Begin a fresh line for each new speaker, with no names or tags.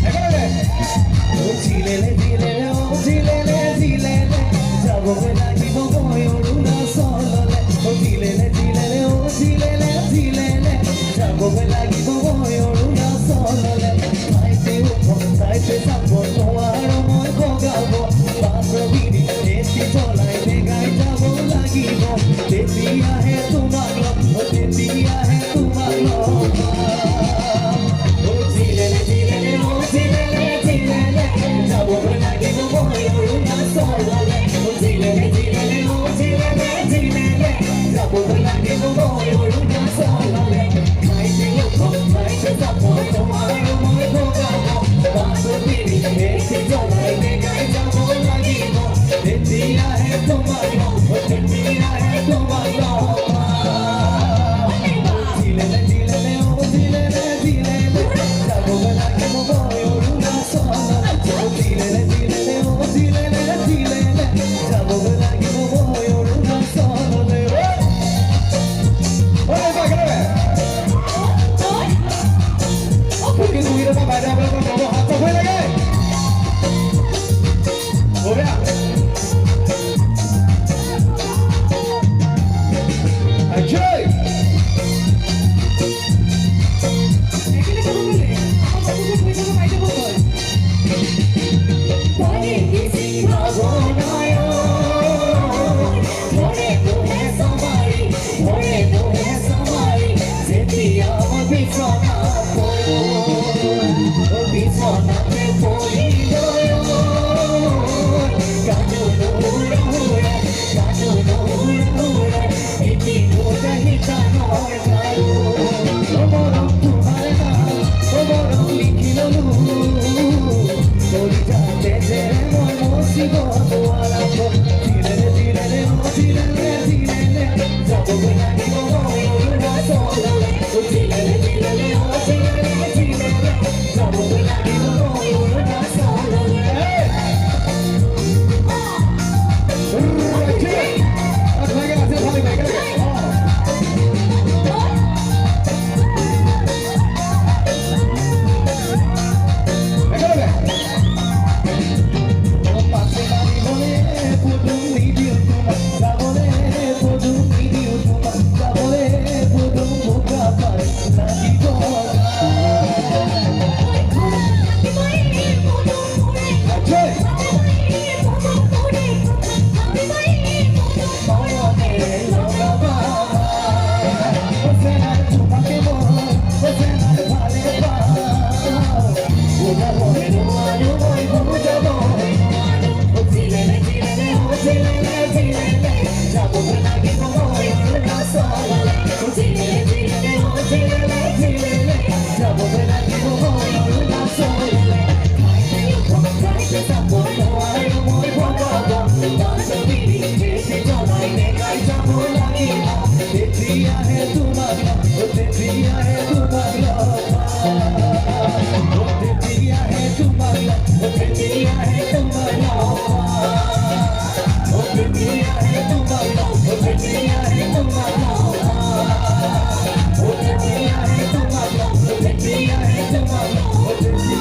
একেবারে ও ঝিলেলে ঝিলেলে ও ঝিলেলে ঝিলেলে যাবো লাগিব মই অৰুণাচললে ও ঝিলেলে ঝিলেলে ও ঝিলেলে ঝিলেলে যাবো লাগিব মই অৰুণাচললে চাইতে উঠো চাইতে যাব নোৱাৰো মই বগাব বান্ধৱীৰ এচি চলাই বেগাই যাব লাগিব তেতিয়াহে তোমাক লগ তেতিয়াহে তোমাক লগ ও ঝিলেলে ঝিলেলে ও ঝিলেলে ঝিলেলে যাবো লাগিব মই অৰুণাচললে ও ঝিলেলে ঝিলেলে ও ঝিলেলে ঝিলেলে যাবো লাগিব মই অৰুণাচললে চাইতে উঠো চাইতে যাব নোৱাৰো মই বগাব বান্ধৱীৰ এচি চলাই বেগাই যাব লাগিব তেতিয়াহে তোমাক লগ তেতিয়াহে তোমাক লগ ঝিলেলে ঝিলেলে ও ঝিলেলে ঝিলেলে যাবো লাগিব মই অৰুণাচললে ও ঝিলেলে ঝিলেলে ও ঝিলেলে ঝিলেলে যাবো লাগিব মই অৰুণাচললে ওরে বাগরে porque subieron a bailar con los hatos fue la que oye achai
এখানে কেন বলে আমার বাবুকে পয়সা পাইতে বল
Pone kisi bhagonayo Pone tuhe samari Pone tuhe samari Setiya bhiswana poro Bhiswana te pori doyo Kaju nura hura Kaju nura hura Iti nura hita noy karu Omoram tumhare naam Omoram likhilo lu Tori jate jere moi musibat walambo Tirele tirele o tirele tirele Jabo লাগিব moi অৰুণাচললে ও tirele tirele o tirele tirele Jabo লাগিব moi অৰুণাচললে আপনাকে আছে ভালো লাগে Oh,